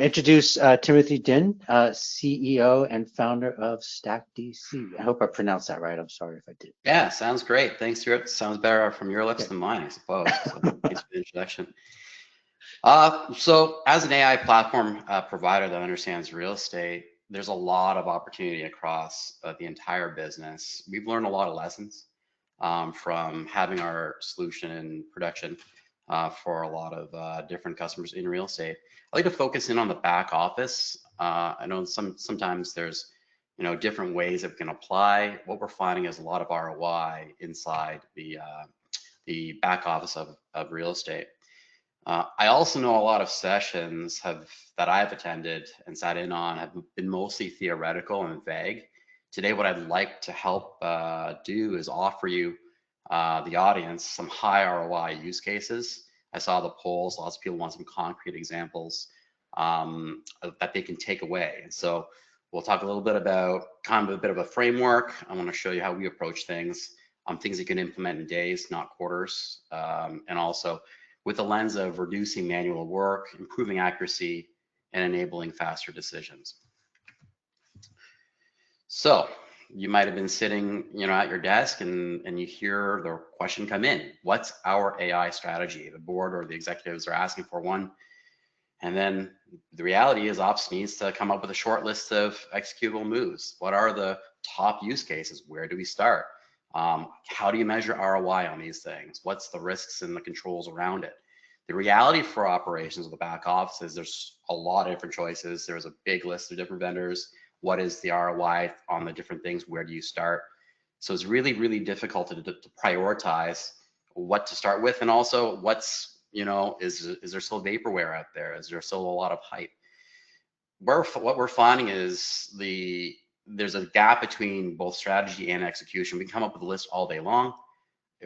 Introduce Timothy Dinh, CEO and founder of StackDC. I hope I pronounced that right. I'm sorry if I did. Yeah, sounds great. Thanks, Stuart. Sounds better from your lips than mine, I suppose. So thanks for the introduction. So as an AI platform provider that understands real estate, there's a lot of opportunity across the entire business. We've learned a lot of lessons from having our solution in production for a lot of different customers in real estate. I like to focus in on the back office. I know sometimes there's different ways that we can apply. What we're finding is a lot of ROI inside the back office of real estate. I also know a lot of sessions that I've attended and sat in on have been mostly theoretical and vague. Today, what I'd like to help do is offer you, the audience, some high ROI use cases. I saw the polls, lots of people want some concrete examples that they can take away. And so we'll talk a little bit about kind of a bit of a framework. I want to show you how we approach things, things you can implement in days, not quarters, and also with the lens of reducing manual work, improving accuracy, and enabling faster decisions. So you might have been sitting, at your desk and you hear the question come in: what's our AI strategy? The board or the executives are asking for one. And then the reality is ops needs to come up with a short list of executable moves. What are the top use cases? Where do we start? How do you measure ROI on these things? What's the risks and the controls around it? The reality for operations of the back office is there's a lot of different choices. There's a big list of different vendors. What is the ROI on the different things? Where do you start? So it's really, really difficult to prioritize what to start with, and also what's, is there still vaporware out there? Is there still a lot of hype? What we're finding is there's a gap between both strategy and execution. We can come up with a list all day long.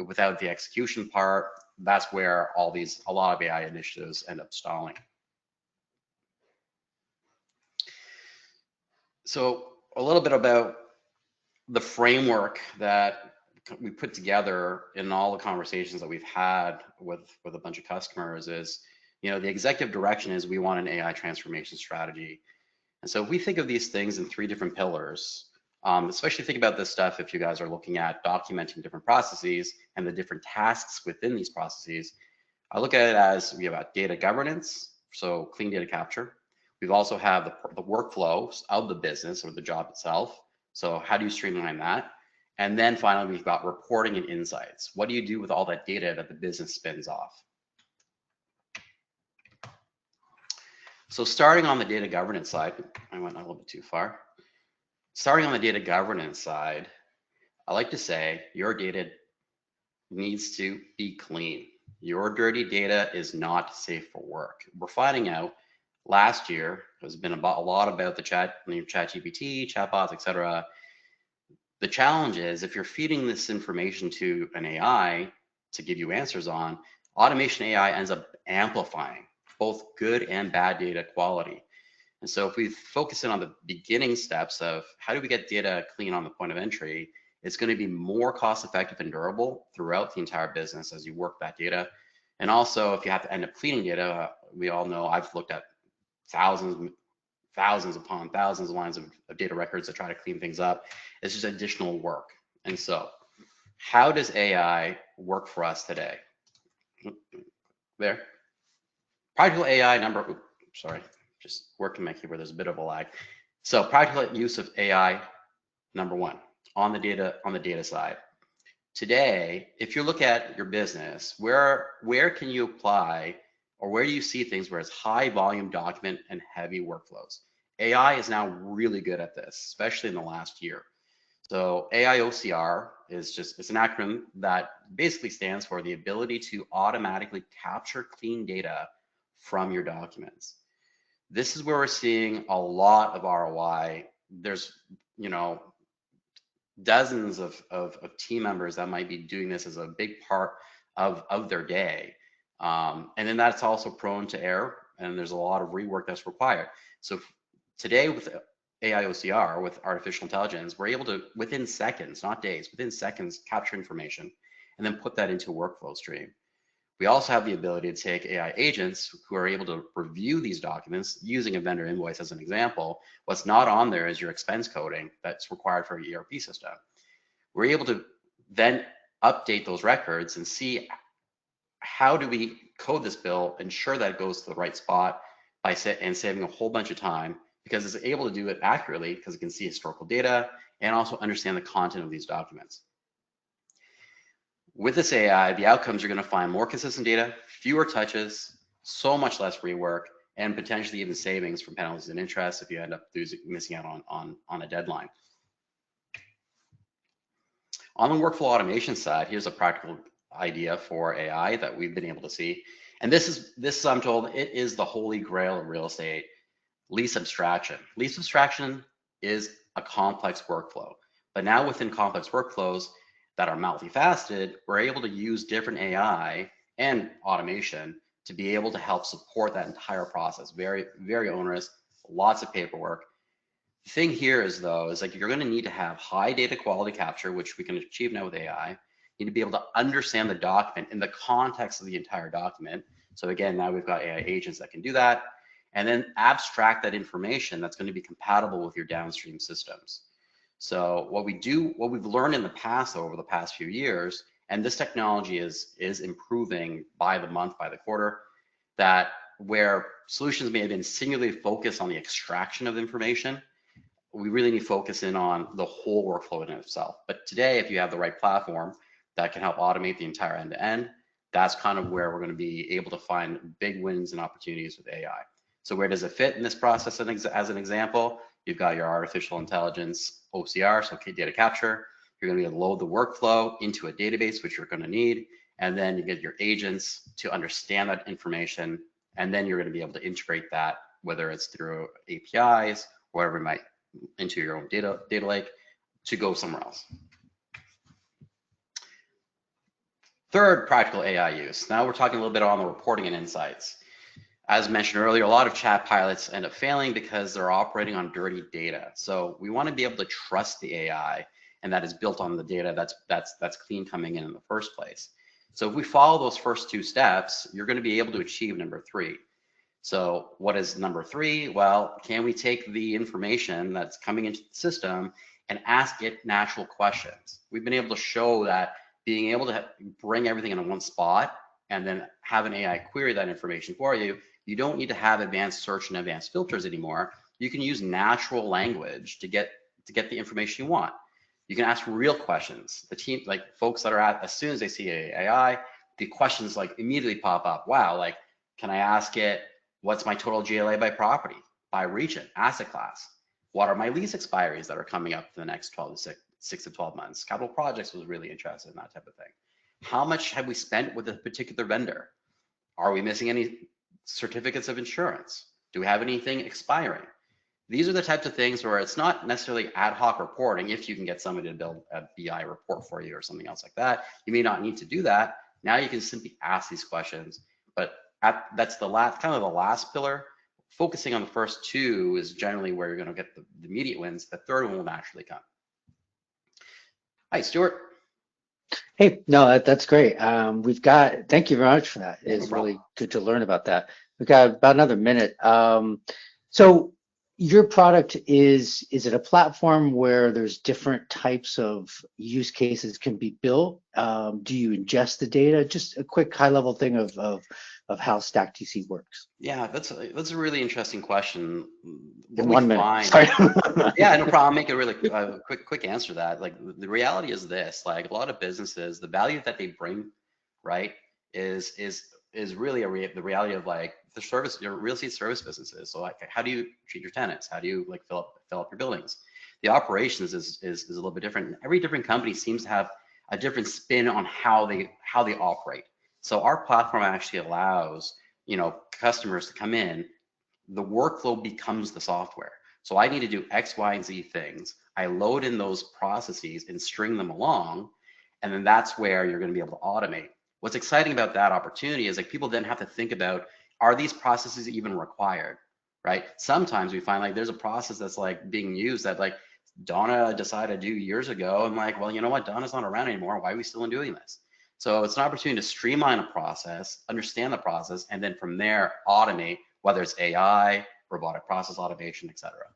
Without the execution part, that's where a lot of AI initiatives end up stalling. So a little bit about the framework that we put together in all the conversations that we've had with a bunch of customers is, the executive direction is we want an AI transformation strategy. And so if we think of these things in 3 different pillars, especially think about this stuff if you guys are looking at documenting different processes and the different tasks within these processes. I look at it as we have data governance, so clean data capture. We've also have the workflows of the business or the job itself. So how do you streamline that? And then finally, we've got reporting and insights. What do you do with all that data that the business spins off? So starting on the data governance side, I went a little bit too far. Starting on the data governance side, I like to say your data needs to be clean. Your dirty data is not safe for work. We're finding out last year, there's been a lot about the ChatGPT, chatbots, etc. The challenge is if you're feeding this information to an AI to give you answers on, automation AI ends up amplifying both good and bad data quality. And so if we focus in on the beginning steps of how do we get data clean on the point of entry, it's going to be more cost effective and durable throughout the entire business as you work that data. And also if you have to end up cleaning data, we all know I've looked at thousands upon thousands of lines of data records to try to clean things up. It's just additional work. And so how does AI work for us today? There. Practical AI just working my keyboard, there's a bit of a lag. So practical use of AI, number 1, on the data side. Today, if you look at your business, where can you apply, or where do you see things where it's high volume document and heavy workflows? AI is now really good at this, especially in the last year. So AI OCR it's an acronym that basically stands for the ability to automatically capture clean data from your documents. This is where we're seeing a lot of ROI. There's, dozens of team members that might be doing this as a big part of their day. And then that's also prone to error, and there's a lot of rework that's required. So today with AI OCR, with artificial intelligence, we're able to, within seconds, not days, within seconds, capture information and then put that into a workflow stream. We also have the ability to take AI agents who are able to review these documents using a vendor invoice as an example. What's not on there is your expense coding that's required for your ERP system. We're able to then update those records and see how do we code this bill, ensure that it goes to the right spot and saving a whole bunch of time, because it's able to do it accurately because it can see historical data and also understand the content of these documents. With this AI, the outcomes you're going to find more consistent data, fewer touches, so much less rework, and potentially even savings from penalties and interest if you end up missing out on a deadline. On the workflow automation side, here's a practical idea for AI that we've been able to see. And this I'm told, it is the holy grail of real estate: lease abstraction. Lease abstraction is a complex workflow, but now within complex workflows that are multifaceted, we're able to use different AI and automation to be able to help support that entire process. Very, very onerous, lots of paperwork. The thing here is though, is like you're going to need to have high data quality capture, which we can achieve now with AI. You need to be able to understand the document in the context of the entire document. So again, now we've got AI agents that can do that, and then abstract that information that's going to be compatible with your downstream systems. So what we've learned in the past, over the past few years, and this technology is improving by the month, by the quarter, that where solutions may have been singularly focused on the extraction of information, we really need to focus in on the whole workflow in itself. But today, if you have the right platform that can help automate the entire end-to-end, that's kind of where we're going to be able to find big wins and opportunities with AI. So where does it fit in this process? As an example, you've got your artificial intelligence OCR, so data capture. You're going to be able to load the workflow into a database, which you're going to need, and then you get your agents to understand that information, and then you're going to be able to integrate that, whether it's through APIs, whatever it might, into your own data lake to go somewhere else. Third practical AI use. Now we're talking a little bit on the reporting and insights. As mentioned earlier, a lot of chat pilots end up failing because they're operating on dirty data. So we want to be able to trust the AI, and that is built on the data that's clean coming in the first place. So if we follow those first two steps, you're going to be able to achieve number 3. So what is number 3? Well, can we take the information that's coming into the system and ask it natural questions? We've been able to show that being able to bring everything in one spot and then have an AI query that information for you, you don't need to have advanced search and advanced filters anymore. You can use natural language to get the information you want. You can ask real questions. The team, like folks that are as soon as they see AI, the questions like immediately pop up. Wow, like, can I ask it, what's my total GLA by property, by region, asset class? What are my lease expiries that are coming up for the next 6 to 12 months? Capital projects was really interested in that type of thing. How much have we spent with a particular vendor? Are we missing any certificates of insurance? Do we have anything expiring? These are the types of things where it's not necessarily ad hoc reporting. If you can get somebody to build a BI report for you or something else like that, you may not need to do that. Now you can simply ask these questions, but that's the last pillar. Focusing on the first 2 is generally where you're going to get the immediate wins. The third one will naturally come. Hi, Stuart. Hey, no, that's great. Thank you very much for that. Yeah, It's no really good to learn about that. We've got about another minute. So your product is it a platform where there's different types of use cases can be built? Do you ingest the data? Just a quick high level thing of how StackDC works. Yeah, that's a really interesting question. In 1 minute. Sorry. Yeah, no problem. I'll make a really quick answer to that. Like the reality is this: like a lot of businesses, the value that they bring, right, is really the reality of like the service, your real estate service businesses. So like, how do you treat your tenants? How do you like fill up your buildings? The operations is a little bit different. And every different company seems to have a different spin on how they operate. So our platform actually allows, customers to come in. The workflow becomes the software. So I need to do X, Y, and Z things. I load in those processes and string them along, and then that's where you're going to be able to automate. What's exciting about that opportunity is like people then have to think about, are these processes even required, right? Sometimes we find like there's a process that's like being used that like Donna decided to do years ago. I'm like, well, you know what? Donna's not around anymore. Why are we still doing this? So it's an opportunity to streamline a process, understand the process, and then from there automate, whether it's AI, robotic process automation, et cetera.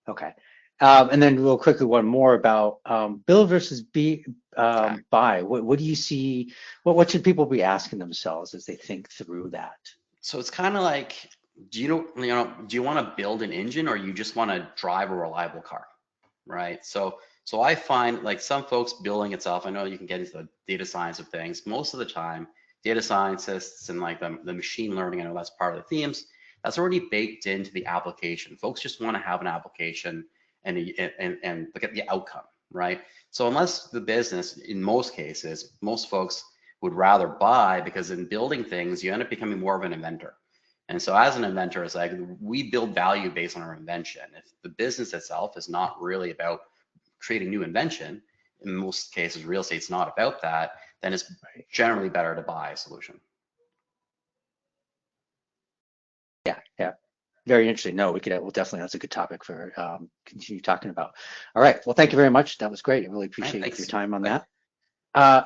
Okay. And then real quickly, one more about build versus buy. What do you see? What should people be asking themselves as they think through that? So it's kind of like, do you want to build an engine, or you just want to drive a reliable car, right? So I find like some folks building itself. I know you can get into the data science of things. Most of the time, data scientists and like the machine learning, I know that's part of the themes, that's already baked into the application. Folks just want to have an application and look at the outcome, right? So unless the business, in most cases, most folks would rather buy, because in building things, you end up becoming more of an inventor. And so as an inventor, it's like we build value based on our invention. If the business itself is not really about creating new invention, in most cases, real estate's not about that, then it's generally better to buy a solution. Yeah. Very interesting. No, we'll definitely, that's a good topic for continue talking about. All right. Well, thank you very much. That was great. I really appreciate your time on that.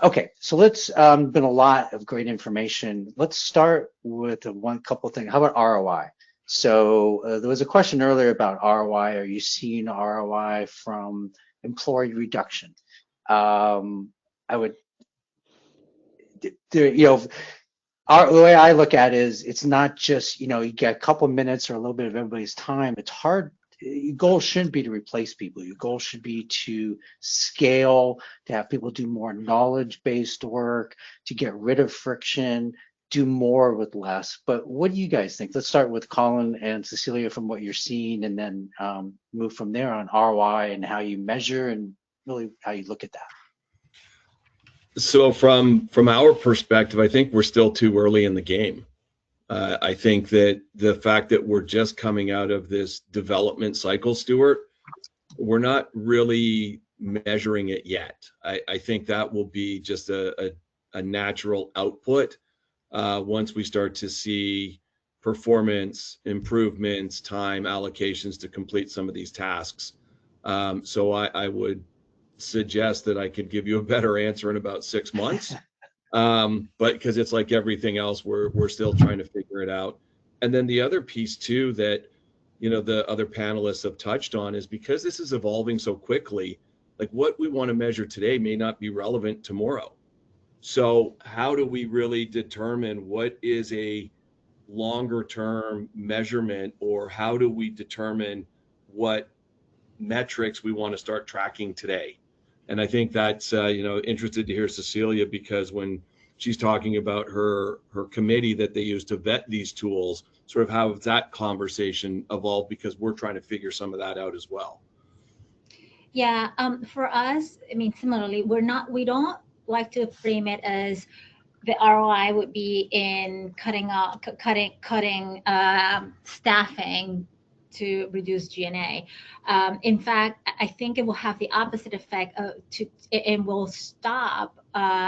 Okay, so let's been a lot of great information. Let's start with one couple things. How about ROI? So there was a question earlier about ROI. Are you seeing ROI from employee reduction? I would, the way I look at it is it's not just, you get a couple minutes or a little bit of everybody's time. It's hard. Your goal shouldn't be to replace people. Your goal should be to scale, to have people do more knowledge-based work, to get rid of friction, do more with less. But what do you guys think? Let's start with Colin and Cecilia from what you're seeing, and then move from there on ROI and how you measure and really how you look at that. So from our perspective, I think we're still too early in the game. I think that the fact that we're just coming out of this development cycle, Stuart, we're not really measuring it yet. I think that will be just a natural output once we start to see performance improvements, time allocations to complete some of these tasks. So I would suggest that I could give you a better answer in about 6 months. But because it's like everything else, we're still trying to figure it out. And then the other piece too that the other panelists have touched on is because this is evolving so quickly, like what we want to measure today may not be relevant tomorrow. So how do we really determine what is a longer term measurement, or how do we determine what metrics we want to start tracking today? And I think that's interested to hear Cecilia, because when she's talking about her committee that they use to vet these tools, sort of how that conversation evolved, because we're trying to figure some of that out as well. Yeah, for us, I mean, similarly, we don't like to frame it as the ROI would be in cutting staffing to reduce G&A. In fact, I think it will have the opposite effect and will stop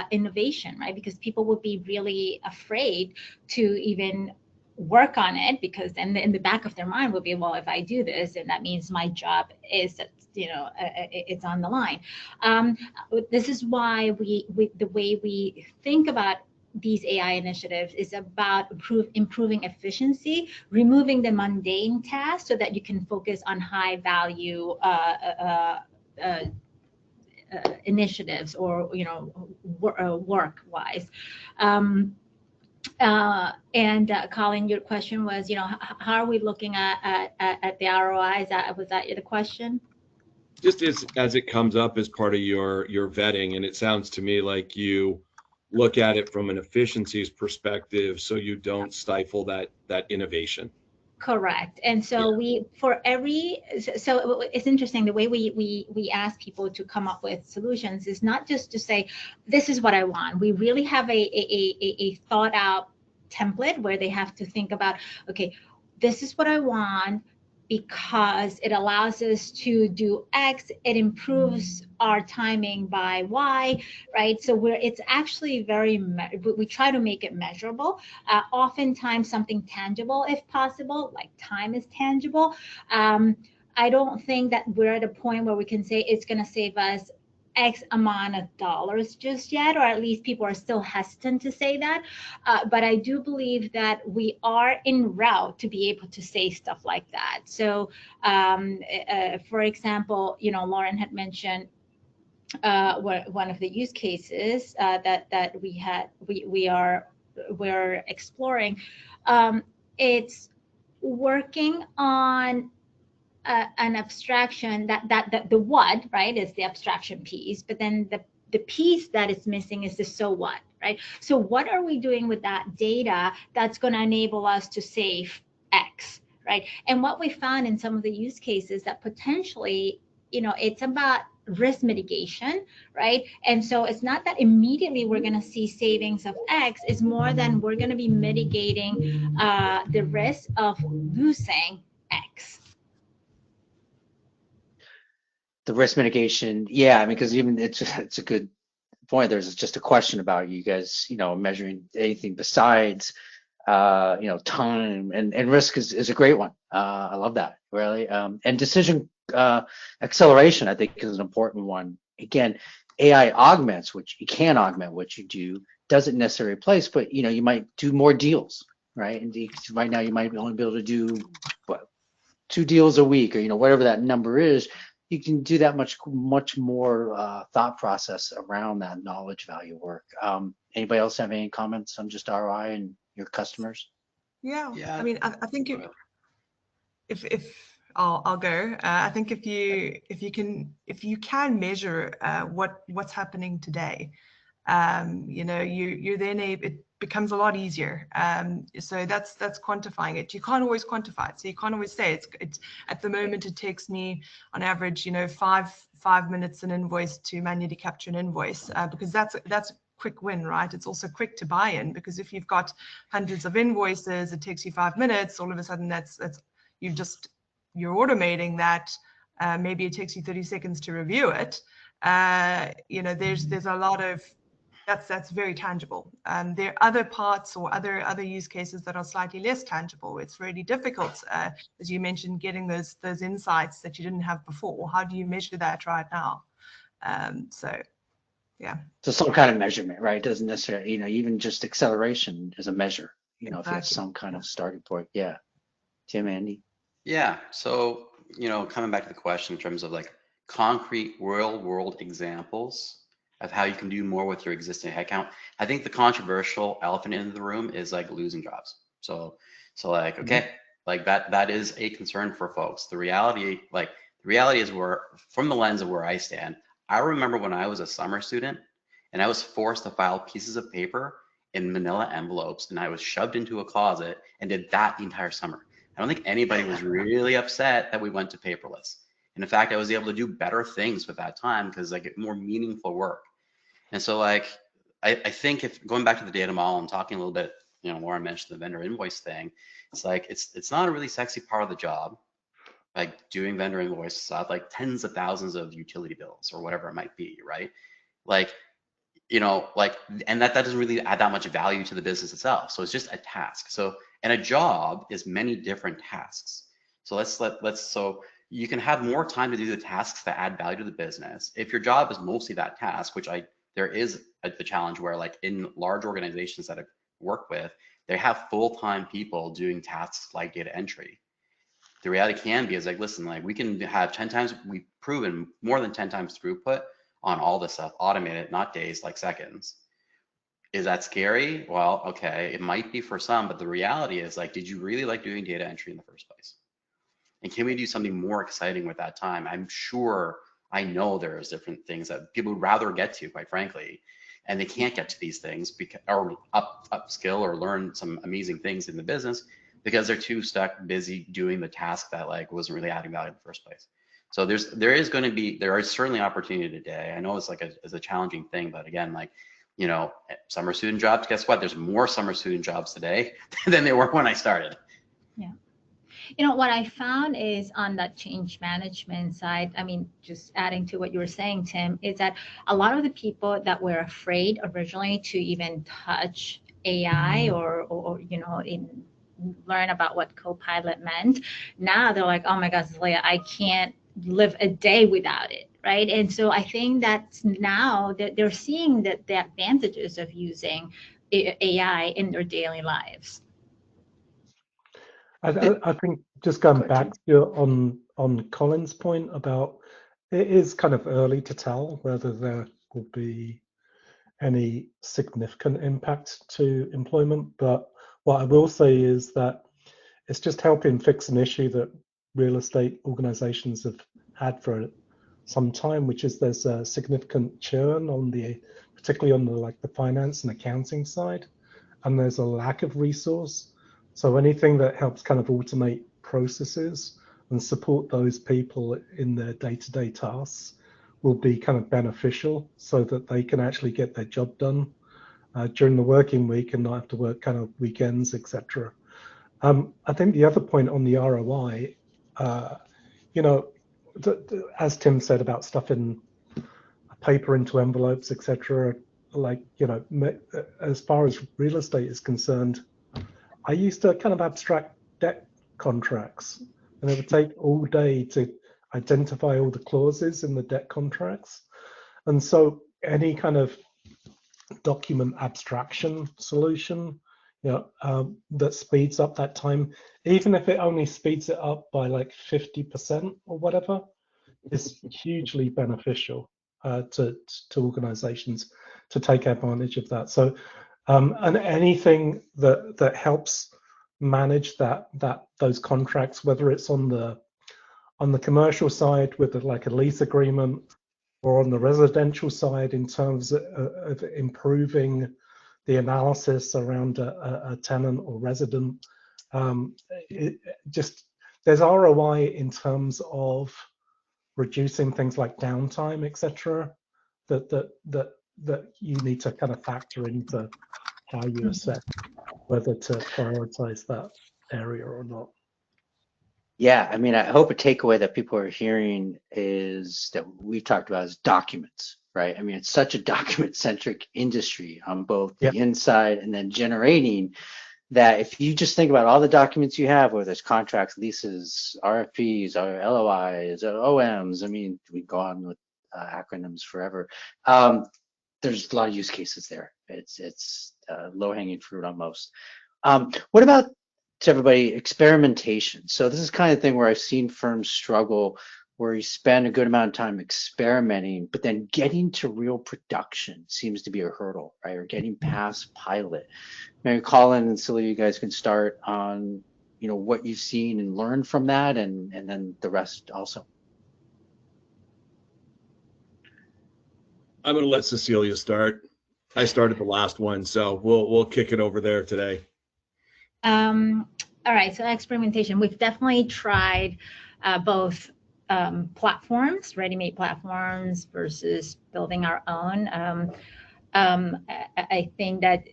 innovation, right? Because people will be really afraid to even work on it, because then in the back of their mind will be, well, if I do this, and that means my job is, it's on the line. This is why the way we think about these AI initiatives is about improving efficiency, removing the mundane tasks so that you can focus on high value initiatives or work wise. And Colin, your question was, how are we looking at the ROI? Was that the question? Just as it comes up as part of your vetting, and it sounds to me like you look at it from an efficiencies perspective, so you don't stifle that innovation. Correct. And so so it's interesting, the way we ask people to come up with solutions is not just to say, this is what I want. We really have a thought out template where they have to think about, okay, this is what I want because it allows us to do X, it improves our timing by Y, right? So it's actually we try to make it measurable. Oftentimes something tangible if possible, like time is tangible. I don't think that we're at a point where we can say it's going to save us X amount of dollars just yet, or at least people are still hesitant to say that. But I do believe that we are en route to be able to say stuff like that. So, for example, Lauren had mentioned one of the use cases that we're exploring. It's working on an abstraction that the what, right, is the abstraction piece, but then the piece that is missing is the so what, right? So what are we doing with that data that's going to enable us to save X, right? And what we found in some of the use cases that potentially, it's about risk mitigation, right? And so it's not that immediately we're going to see savings of X, it's more than we're going to be mitigating the risk of losing X. The risk mitigation, yeah, I mean, because even it's a good point. There's just a question about you guys, measuring anything besides, time, and risk is a great one. I love that, really. And decision acceleration, I think, is an important one. Again, AI augments, which you can augment what you do, doesn't necessarily replace, but you might do more deals, right? And right now you might only be able to do 2 deals a week, or whatever that number is. You can do that much more thought process around that knowledge value work. Anybody else have any comments on just ROI and your customers? Yeah. I mean, I think if I'll go. I think if you can measure what's happening today, you're then it becomes a lot easier. So that's quantifying it. You can't always quantify it, so you can't always say it's at the moment it takes me on average 5 minutes an invoice to manually capture an invoice, because that's a quick win, right? It's also quick to buy in, because if you've got hundreds of invoices, it takes you 5 minutes. All of a sudden, you're automating that. Maybe it takes you 30 seconds to review it. There's a lot of that's very tangible. There are other parts or other use cases that are slightly less tangible. It's really difficult, as you mentioned, getting those insights that you didn't have before. How do you measure that right now? Yeah. So some kind of measurement, right? It doesn't necessarily, even just acceleration is a measure. Exactly. If you have some kind of starting point. Yeah. Tim, Andy. Yeah. So coming back to the question in terms of like concrete real world examples of how you can do more with your existing headcount. I think the controversial elephant in the room is like losing jobs. So like, okay, like that is a concern for folks. The reality is from the lens of where I stand, I remember when I was a summer student and I was forced to file pieces of paper in manila envelopes, and I was shoved into a closet and did that the entire summer. I don't think anybody was really upset that we went to paperless. And in fact, I was able to do better things with that time because I get more meaningful work. And so like, I think if going back to the data model and talking a little bit, Lauren mentioned the vendor invoice thing. It's like, it's not a really sexy part of the job, like doing vendor invoices out like tens of thousands of utility bills or whatever it might be, right? Like, and that doesn't really add that much value to the business itself. So it's just a task. So, and a job is many different tasks. So so you can have more time to do the tasks that add value to the business. If your job is mostly that task, which there is the challenge where like in large organizations that I work with, they have full-time people doing tasks like data entry. The reality can be is like, listen, like we can have 10 times, we've proven more than 10 times throughput on all this stuff, automate it, not days, like seconds. Is that scary? Well, okay, it might be for some, but the reality is like, did you really like doing data entry in the first place? And can we do something more exciting with that time? I know there's different things that people would rather get to, quite frankly, and they can't get to these things because, or upskill or learn some amazing things in the business because they're too stuck busy doing the task that like wasn't really adding value in the first place. So there is certainly opportunity today. I know it's like a challenging thing, but again, like, summer student jobs, guess what? There's more summer student jobs today than there were when I started. Yeah. What I found is on that change management side, I mean, just adding to what you were saying, Tim, is that a lot of the people that were afraid originally to even touch AI or learn about what Copilot meant, now they're like, oh my gosh, Leah, I can't live a day without it, right? And so I think that now that they're seeing that the advantages of using AI in their daily lives. I think just going back on Colin's point about it is kind of early to tell whether there will be any significant impact to employment. But what I will say is that it's just helping fix an issue that real estate organizations have had for some time, which is there's a significant churn on particularly on the finance and accounting side, and there's a lack of resource. So anything that helps kind of automate processes and support those people in their day-to-day tasks will be kind of beneficial, so that they can actually get their job done during the working week and not have to work kind of weekends, etc. I think the other point on the ROI, you know, as Tim said about stuffing paper into envelopes, etc. Like, you know, as far as real estate is concerned, I used to kind of abstract debt contracts, and it would take all day to identify all the clauses in the debt contracts. And so any kind of document abstraction solution, you know, that speeds up that time, even if it only speeds it up by like 50% or whatever, is hugely beneficial to organizations to take advantage of that. So and anything that helps manage those contracts, whether it's on the commercial side with like a lease agreement, or on the residential side in terms of improving the analysis around a tenant or resident, there's ROI in terms of reducing things like downtime, etc. That you need to kind of factor into how you assess whether to prioritize that area or not. Yeah, I mean, I hope a takeaway that people are hearing is that we talked about is documents, right? I mean, it's such a document-centric industry on both the inside and then generating, that if you just think about all the documents you have, whether it's contracts, leases, RFPs, or LOIs, or OMs, I mean, we go on with acronyms forever. There's a lot of use cases there. It's low-hanging fruit on most. What about, to everybody, experimentation? So this is kind of thing where I've seen firms struggle, where you spend a good amount of time experimenting, but then getting to real production seems to be a hurdle, right? Or getting past pilot. Maybe Colin and Celia, you guys can start on, you know, what you've seen and learned from that, and then the rest also. I'm going to let Cecilia start. I started the last one, so we'll kick it over there today. All right, so experimentation. We've definitely tried both platforms, ready-made platforms versus building our own. I think that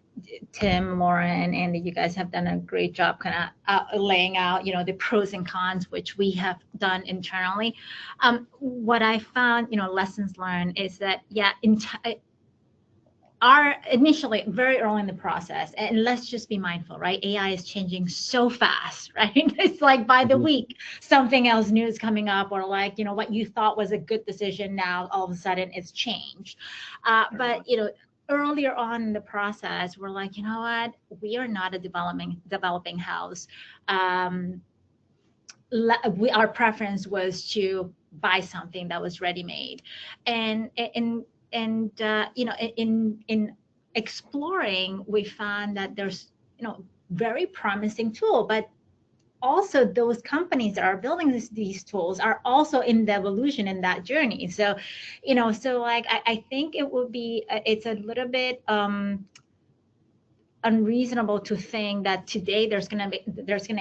Tim, Lauren, and you guys have done a great job kind of laying out, you know, the pros and cons, which we have done internally. What I found, you know, lessons learned is that, yeah, initially very early in the process, and let's just be mindful, right? AI is changing so fast, right? It's like by the week something else new is coming up, or like, you know, what you thought was a good decision, now all of a sudden it's changed. But you know, earlier on in the process, we're like, you know what, we are not a developing house. Our preference was to buy something that was ready-made, and you know, in exploring, we found that there's, you know, very promising tool, but also those companies that are building these tools are also in the evolution in that journey. So, you know, so like I think it would be, it's a little bit unreasonable to think that today there's gonna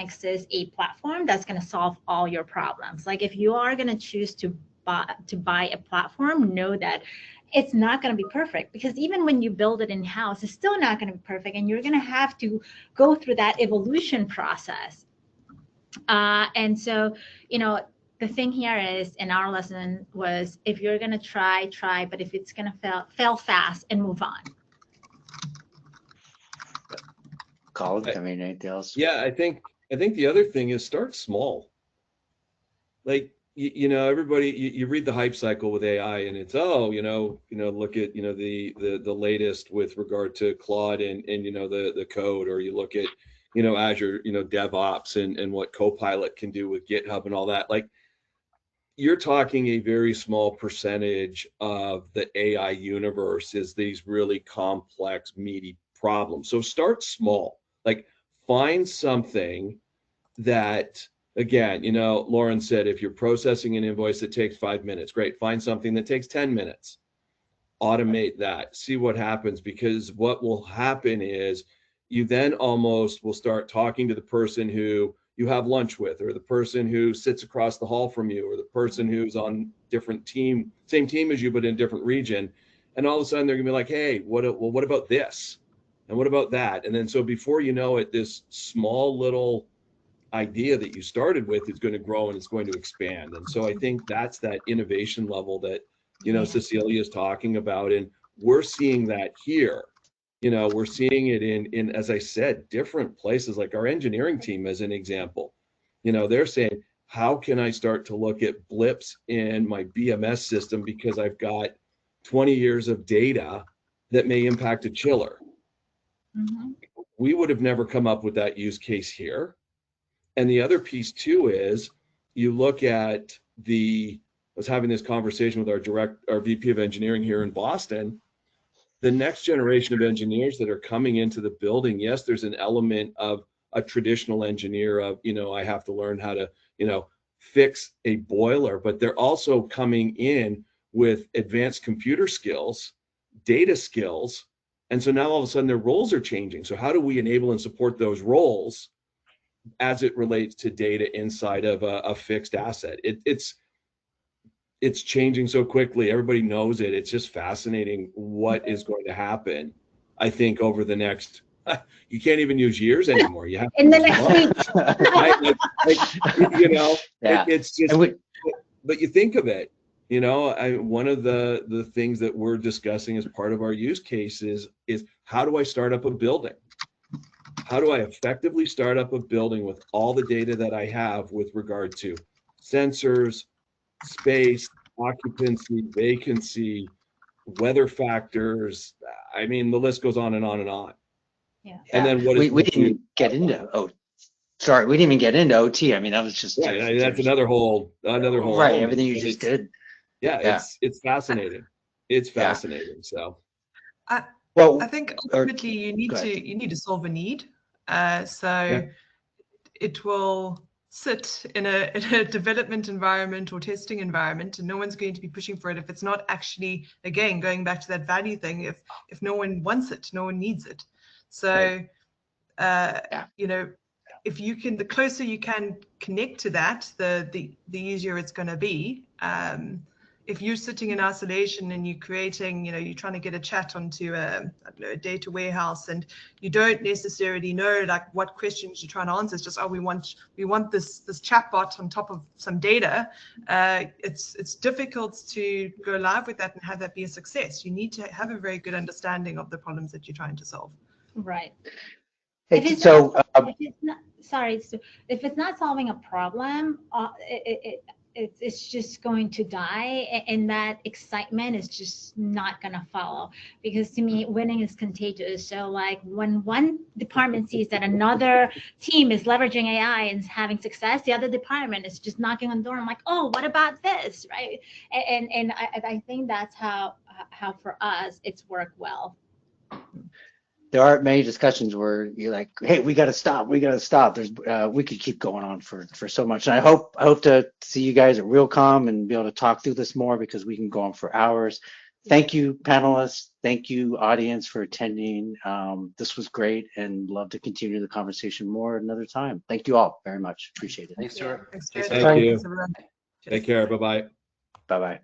exist a platform that's gonna solve all your problems. Like, if you are gonna choose to buy a platform, know that it's not going to be perfect, because even when you build it in-house, it's still not going to be perfect, and you're going to have to go through that evolution process. And so, you know, the thing here is, and our lesson was, if you're going to try, but if it's going to fail fast and move on. Colin, I mean, anything else? Yeah, I think the other thing is start small. Like, you know, everybody, you read the hype cycle with AI, and it's, oh, look at, the latest with regard to Claude and the code, or you look at, Azure, DevOps and what Copilot can do with GitHub and all that. Like, you're talking a very small percentage of the AI universe is these really complex, meaty problems. So start small, like find something that, again, Lauren said, if you're processing an invoice that takes 5 minutes, great. Find something that takes 10 minutes. Automate that. See what happens, because what will happen is you then almost will start talking to the person who you have lunch with, or the person who sits across the hall from you, or the person who's on different team, same team as you, but in a different region. And all of a sudden they're gonna be like, hey, what about this? And what about that? And then so before you know it, this small little idea that you started with is going to grow and it's going to expand. And so I think that's that innovation level that, Cecilia is talking about. And we're seeing that here. We're seeing it in, as I said, different places, like our engineering team, as an example. They're saying, how can I start to look at blips in my BMS system because I've got 20 years of data that may impact a chiller? Mm-hmm. We would have never come up with that use case here. And the other piece too is you look at I was having this conversation with our VP of engineering here in Boston. The next generation of engineers that are coming into the building, yes, there's an element of a traditional engineer of, I have to learn how to, fix a boiler, but they're also coming in with advanced computer skills, data skills. And so now all of a sudden their roles are changing. So how do we enable and support those roles as it relates to data inside of a fixed asset? It's changing so quickly. Everybody knows it. It's just fascinating what is going to happen. I think over the next, you can't even use years anymore. You have in the next week. Yeah. It's just, but you think of it, one of the things that we're discussing as part of our use cases is how do I start up a building? How do I effectively start up a building with all the data that I have with regard to sensors, space, occupancy, vacancy, weather factors? I mean, the list goes on and on and on. Yeah. And then what is we didn't get into we didn't even get into OT. I mean, that was just that's another whole right. element. Everything you just did. Yeah, it's fascinating. It's fascinating. So I think ultimately you need to solve a need. It will sit in a development environment or testing environment, and no one's going to be pushing for it if it's not actually, again, going back to that value thing. If no one wants it, no one needs it. So if you can, the closer you can connect to that, the easier it's going to be. If you're sitting in isolation and you're creating, you're trying to get a chat onto a data warehouse, and you don't necessarily know like what questions you're trying to answer. It's just, we want this chatbot on top of some data. It's difficult to go live with that and have that be a success. You need to have a very good understanding of the problems that you're trying to solve. Right. If it's not solving a problem, it's just going to die, and that excitement is just not going to follow, because to me winning is contagious. So like when one department sees that another team is leveraging AI and is having success, the other department is just knocking on the door and like, oh, what about this, right? And I think that's how for us it's worked well. There aren't many discussions where you're like, hey, we got to stop. There's we could keep going on for so much. And I hope to see you guys at Realcomm and be able to talk through this more, because we can go on for hours. Thank you, panelists. Thank you, audience, for attending. This was great, and love to continue the conversation more another time. Thank you all very much. Appreciate it. Thanks, Stuart. Thank you. Take care. Bye-bye. Bye-bye.